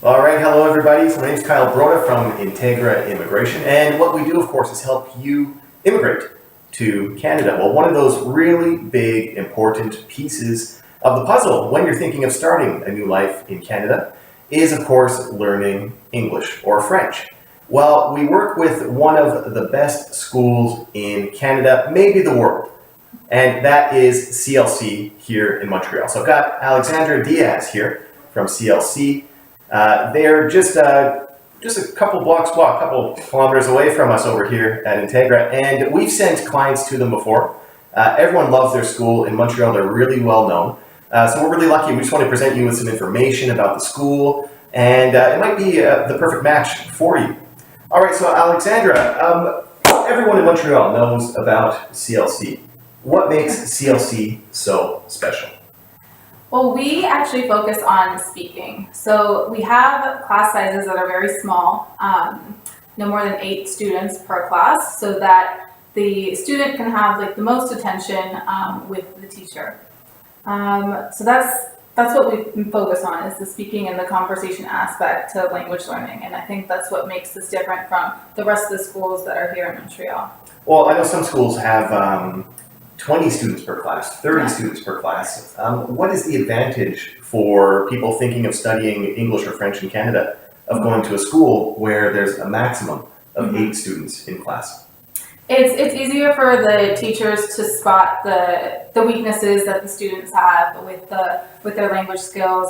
All right, hello everybody. So my name is Kyle Broda from Integra Immigration, and what we do, of course, is help you immigrate to Canada. Well, one of those really big, important pieces of the puzzle when you're thinking of starting a new life in Canada is, of course, learning English or French. Well, we work with one of the best schools in Canada, maybe the world, and that is CLC here in Montreal. So I've got Alexandra Diaz here from CLC. They're just a couple kilometers away from us over here at Integra, and we've sent clients to them before. Everyone loves their school in Montreal. They're really well known. So we're really lucky. We just want to present you with some information about the school, and it might be the perfect match for you. All right, so Alexandra, everyone in Montreal knows about CLC. What makes CLC so special? Well, we actually focus on speaking. So we have class sizes that are very small, no more than 8 students per class, so that the student can have like the most attention with the teacher. So that's what we focus on, is the speaking and the conversation aspect to language learning. And I think that's what makes this different from the rest of the schools that are here in Montreal. Well, I know some schools have 20 students per class, 30 students per class. What is the advantage for people thinking of studying English or French in Canada of going to a school where there's a maximum of 8 students in class? It's easier for the teachers to spot the weaknesses that the students have with their language skills.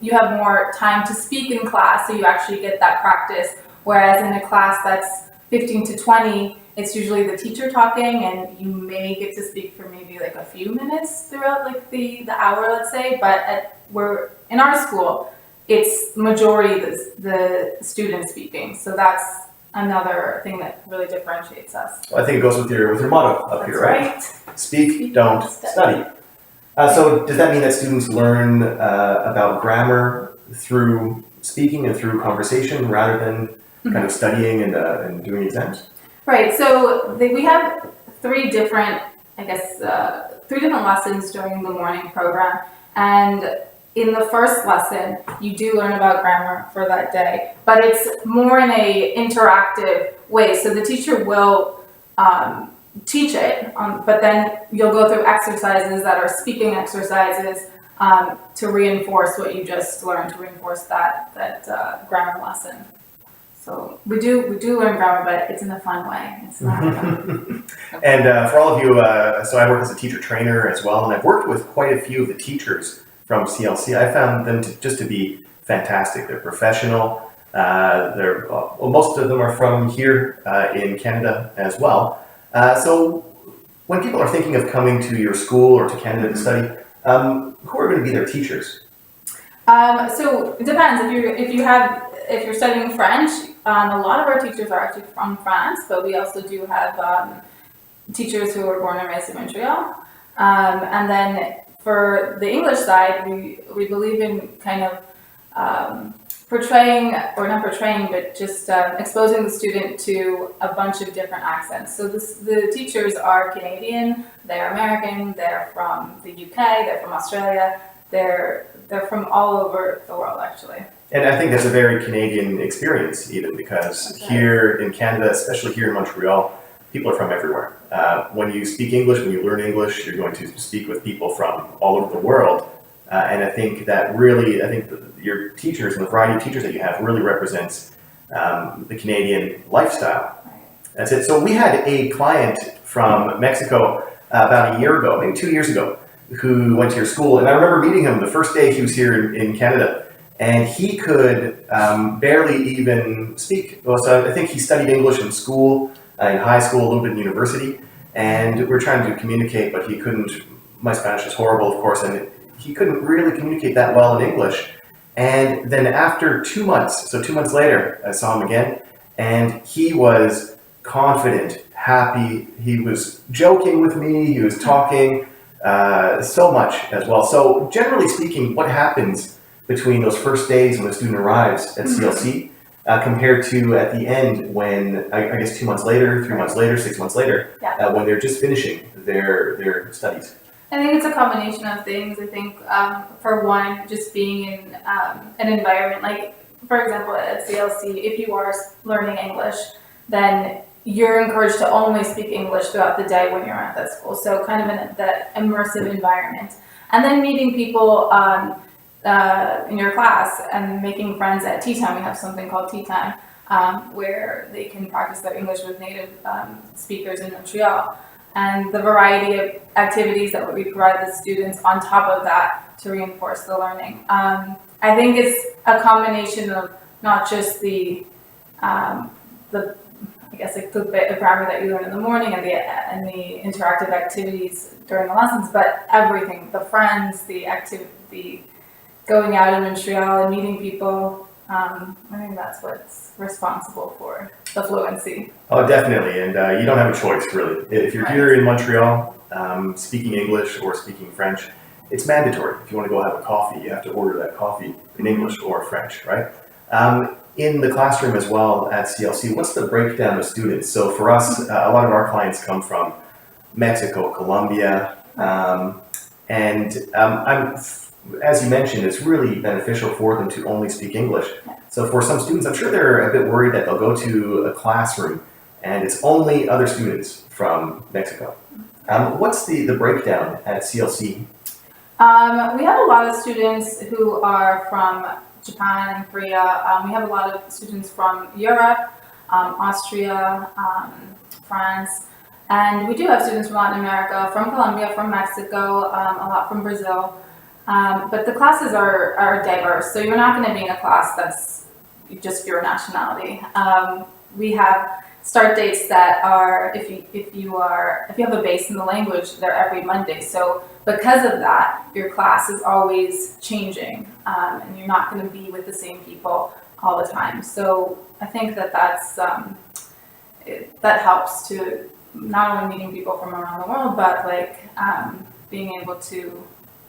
You have more time to speak in class, so you actually get that practice. Whereas in a class that's 15 to 20, it's usually the teacher talking, and you may get to speak for maybe like a few minutes throughout like the hour, let's say. But in our school, it's majority the students speaking. So that's another thing that really differentiates us. Well, I think it goes with your motto up here, right? Right. Speak, don't study. So does that mean that students learn about grammar through speaking and through conversation rather than kind of studying and doing exams? Right. So we have 3 different, three different lessons during the morning program, and in the first lesson, you do learn about grammar for that day, but it's more in a interactive way. So the teacher will teach it, but then you'll go through exercises that are speaking exercises to reinforce what you just learned, to reinforce that grammar lesson. So we do learn grammar, but it's in a fun way. It's not. And for all of you, so I work as a teacher trainer as well, and I've worked with quite a few of the teachers from CLC. I found them to be fantastic. They're professional. Most of them are from here in Canada as well. So when people are thinking of coming to your school or to Canada to study, who are going to be their teachers? So it depends. If you're studying French, a lot of our teachers are actually from France, but we also do have teachers who are born and raised in Montreal. And then for the English side, we believe in kind of portraying, or not portraying, but just exposing the student to a bunch of different accents. So the teachers are Canadian, they're American, they're from the UK, they're from Australia, they're from all over the world, actually. And I think that's a very Canadian experience, even because here in Canada, especially here in Montreal, people are from everywhere. When you speak English, when you learn English, you're going to speak with people from all over the world. And I think that really, your teachers and the variety of teachers that you have really represents the Canadian lifestyle. That's it. So we had a client from Mexico about a year ago, maybe 2 years ago, who went to your school. And I remember meeting him the first day he was here in Canada. And he could barely even speak. Well, so I think he studied English in school, in high school, a little bit in university. And we're trying to communicate, but he couldn't. My Spanish is horrible, of course, and he couldn't really communicate that well in English. And then after 2 months, so 2 months later, I saw him again, and he was confident, happy. He was joking with me. He was talking so much as well. So generally speaking, what happens between those first days when the student arrives at CLC compared to at the end when, I guess 2 months later, 3 months later, 6 months later, when they're just finishing their studies? I think it's a combination of things. I think for one, just being in an environment like for example, at CLC, if you are learning English, then you're encouraged to only speak English throughout the day when you're at that school. So kind of in that immersive environment. And then meeting people in your class and making friends at tea time. We have something called tea time, where they can practice their English with native speakers in Montreal. And the variety of activities that we provide the students on top of that to reinforce the learning. I think it's a combination of not just the I guess like the bit of grammar that you learn in the morning and the interactive activities during the lessons, but everything, the friends, the going out in Montreal and meeting people. I think that's what's responsible for the fluency. Oh, definitely, and you don't have a choice, really. If you're here in Montreal, speaking English or speaking French, it's mandatory. If you want to go have a coffee, you have to order that coffee in English or French, right? In the classroom as well at CLC, what's the breakdown of students? So for us, a lot of our clients come from Mexico, Colombia, as you mentioned, it's really beneficial for them to only speak English. So for some students, I'm sure they're a bit worried that they'll go to a classroom and it's only other students from Mexico. What's the breakdown at CLC? We have a lot of students who are from Japan and Korea. We have a lot of students from Europe, Austria, France, and we do have students from Latin America, from Colombia, from Mexico, a lot from Brazil. But the classes are diverse, so you're not going to be in a class that's just your nationality. We have start dates that are, if you have a base in the language, they're every Monday. So because of that, your class is always changing, and you're not going to be with the same people all the time. So I think that that helps to not only meeting people from around the world, but like being able to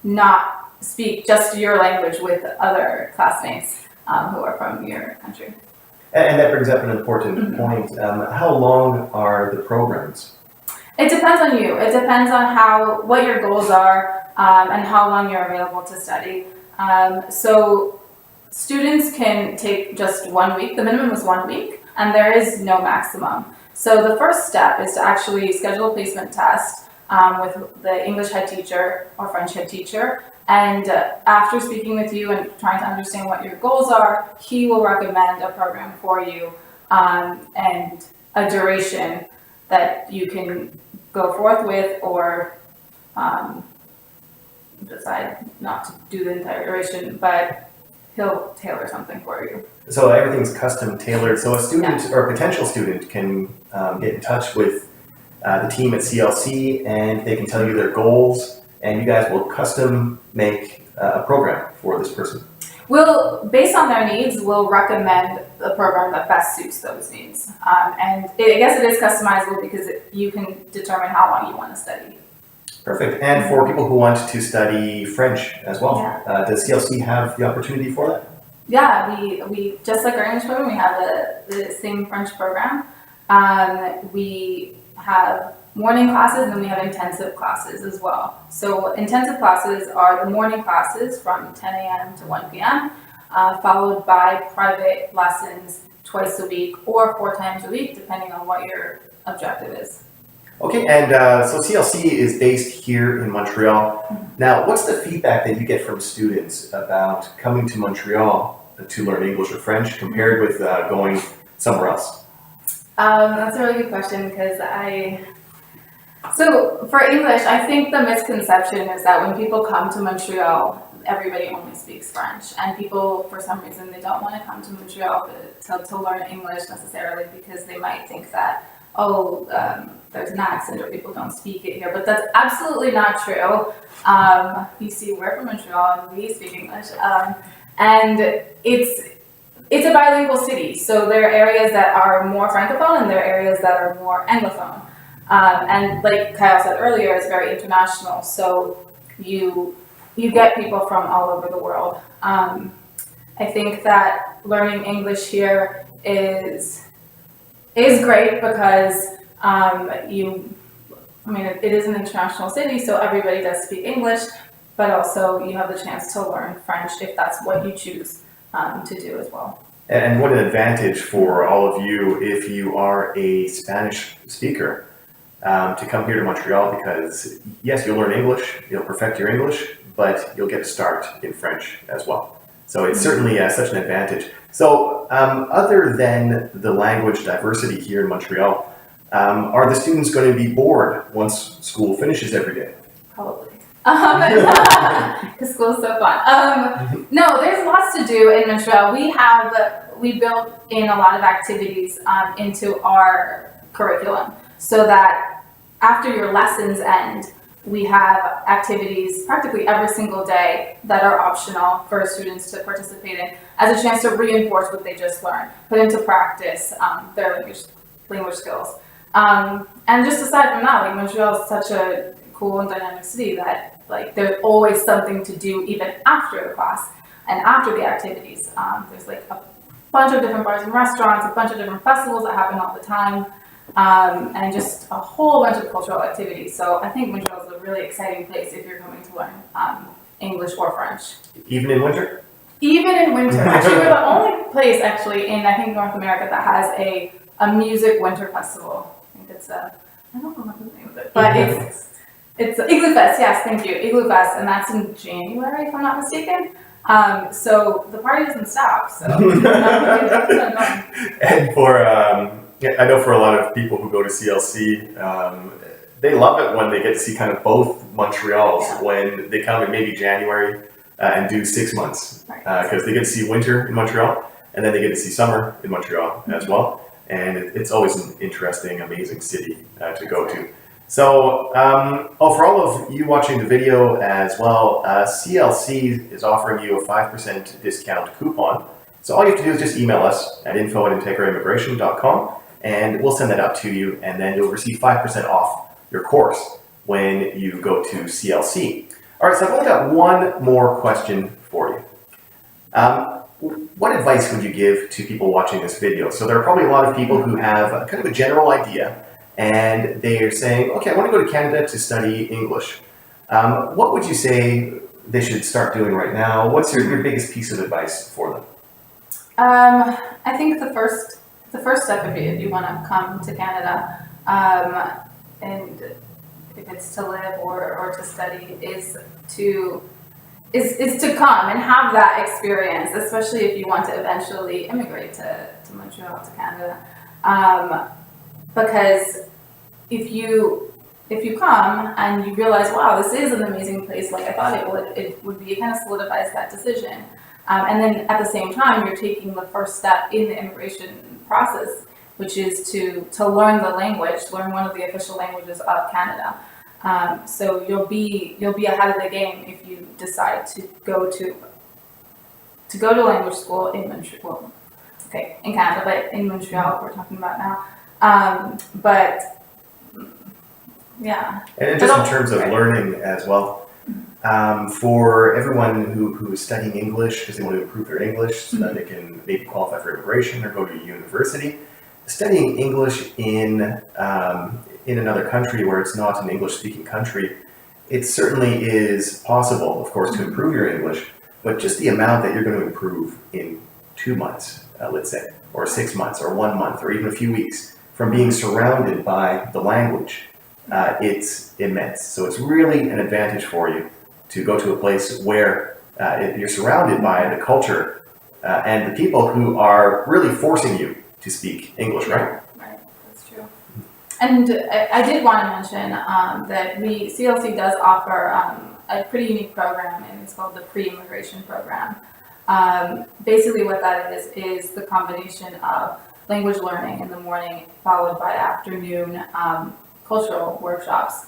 not speak just your language with other classmates who are from your country. And that brings up an important point. How long are the programs? It depends on you. It depends on what your goals are and how long you're available to study. So students can take just 1 week. The minimum is 1 week, and there is no maximum. So the first step is to actually schedule a placement test with the English head teacher or French head teacher. And after speaking with you and trying to understand what your goals are, he will recommend a program for you and a duration that you can go forth with, or decide not to do the entire duration, but he'll tailor something for you. So everything's custom tailored. So a student or a potential student can get in touch with the team at CLC, and they can tell you their goals, and you guys will custom make a program for this person. Based on their needs, we'll recommend the program that best suits those needs. And I guess it is customizable because you can determine how long you want to study. Perfect. And for people who want to study French as well, Yeah. Does CLC have the opportunity for that? Yeah, we just like our English program, we have the same French program. We have morning classes, and then we have intensive classes as well. So intensive classes are the morning classes from 10 a.m. to 1 p.m., followed by private lessons twice a week or 4 times a week, depending on what your objective is. Okay, and so CLC is based here in Montreal. Now, what's the feedback that you get from students about coming to Montreal to learn English or French compared with going somewhere else? That's a really good question, because so for English, I think the misconception is that when people come to Montreal, everybody only speaks French, and people, for some reason, they don't want to come to Montreal to learn English necessarily, because they might think that, there's an accent or people don't speak it here, but that's absolutely not true. You see, we're from Montreal and we speak English, and it's a bilingual city, so there are areas that are more francophone and there are areas that are more anglophone. And like Kyle said earlier, it's very international, so you get people from all over the world. I think that learning English here is great because it is an international city, so everybody does speak English, but also you have the chance to learn French if that's what you choose to do as well. And what an advantage for all of you if you are a Spanish speaker to come here to Montreal, because yes, you'll learn English, you'll perfect your English, but you'll get a start in French as well. So it's certainly such an advantage. So other than the language diversity here in Montreal, are the students going to be bored once school finishes every day? Probably. Because school's so fun. No, there's lots to do in Montreal. We built in a lot of activities into our curriculum, so that after your lessons end, we have activities practically every single day that are optional for students to participate in, as a chance to reinforce what they just learned, put into practice their language skills. And just aside from that, like, Montreal is such a cool and dynamic city that, like, there's always something to do even after the class and after the activities. There's like a bunch of different bars and restaurants, a bunch of different festivals that happen all the time, and just a whole bunch of cultural activities. So I think Montreal is a really exciting place if you're coming to learn English or French. Even in winter? Even in winter. Actually, we're the only place actually in, I think, North America that has a music winter festival. I think it's I don't remember the name of it, but it's Igloo Fest. Yes, thank you, Igloo Fest, and that's in January, if I'm not mistaken. So the party doesn't stop. So and for I know for a lot of people who go to CLC, they love it when they get to see kind of both Montreals when they come in maybe January and do 6 months, because they get to see winter in Montreal and then they get to see summer in Montreal as well. And it's always an interesting, amazing city to go to. So, for all of you watching the video as well, CLC is offering you a 5% discount coupon. So all you have to do is just email us at info@integraimmigration.com, and we'll send that out to you, and then you'll receive 5% off your course when you go to CLC. All right, so I've only got one more question for you. What advice would you give to people watching this video? So there are probably a lot of people who have kind of a general idea, and they're saying, okay, I want to go to Canada to study English. What would you say they should start doing right now? What's your biggest piece of advice for them? I think the first step if you want to come to Canada, and if it's to live or to study, is to come and have that experience, especially if you want to eventually immigrate to Montreal, to Canada. Because if you come and you realize, wow, this is an amazing place like I thought it would be, it kind of solidifies that decision. And then at the same time, you're taking the first step in the immigration process, which is to learn the language, learn one of the official languages of Canada. So you'll be ahead of the game if you decide to go to language school in Montreal. Okay, in Canada, but in Montreal we're talking about now. But yeah. And just in terms of learning as well, for everyone who is studying English because they want to improve their English so that they can maybe qualify for immigration or go to university, studying English in another country where it's not an English-speaking country, it certainly is possible, of course, to improve your English, but just the amount that you're going to improve in 2 months, let's say, or 6 months, or 1 month, or even a few weeks, from being surrounded by the language, it's immense. So it's really an advantage for you to go to a place where you're surrounded by the culture and the people who are really forcing you to speak English, right? Right, that's true. And I did want to mention that CLC does offer a pretty unique program, and it's called the pre-immigration program. Basically what that is the combination of language learning in the morning followed by afternoon cultural workshops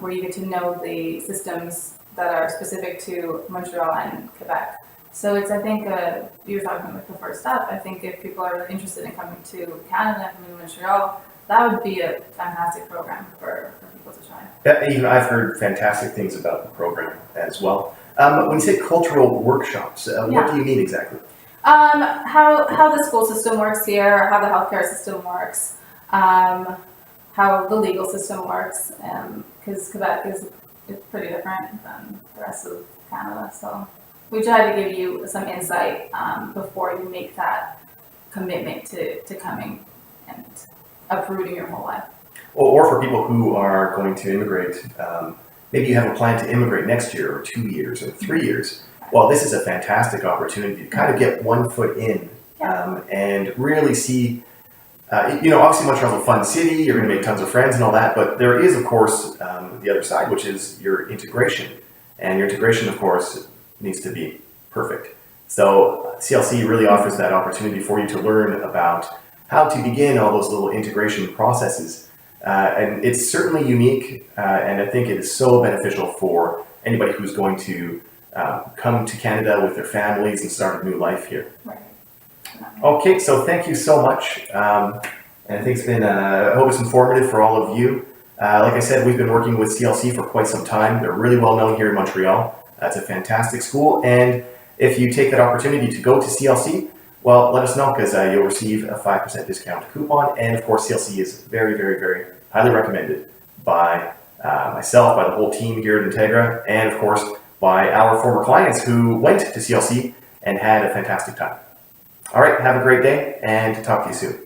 where you get to know the systems that are specific to Montreal and Quebec. So it's, I think, you were talking about the first step. I think if people are really interested in coming to Canada, coming to Montreal, that would be a fantastic program for people to try. Yeah, even I've heard fantastic things about the program as well. When you say cultural workshops, what do you mean exactly? How the school system works here, how the healthcare system works, how the legal system works, because Quebec is pretty different than the rest of Canada. So we try to give you some insight before you make that commitment to coming and uprooting your whole life. Or for people who are going to immigrate, maybe you have a plan to immigrate next year or 2 years or 3 years. Well, this is a fantastic opportunity to kind of get one foot in and really see, obviously Montreal's a fun city, you're going to make tons of friends and all that, but there is, of course, the other side, which is your integration. And your integration, of course, needs to be perfect. So CLC really offers that opportunity for you to learn about how to begin all those little integration processes. And it's certainly unique, and I think it is so beneficial for anybody who's going to come to Canada with their families and start a new life here. Right. Okay, so thank you so much. And I think it's been, I hope it's informative for all of you. Like I said, we've been working with CLC for quite some time. They're really well known here in Montreal. It's a fantastic school. And if you take that opportunity to go to CLC, well, let us know, because you'll receive a 5% discount coupon. And of course, CLC is very, very, very highly recommended by myself, by the whole team here at Integra, and of course, by our former clients who went to CLC and had a fantastic time. All right, have a great day, and talk to you soon.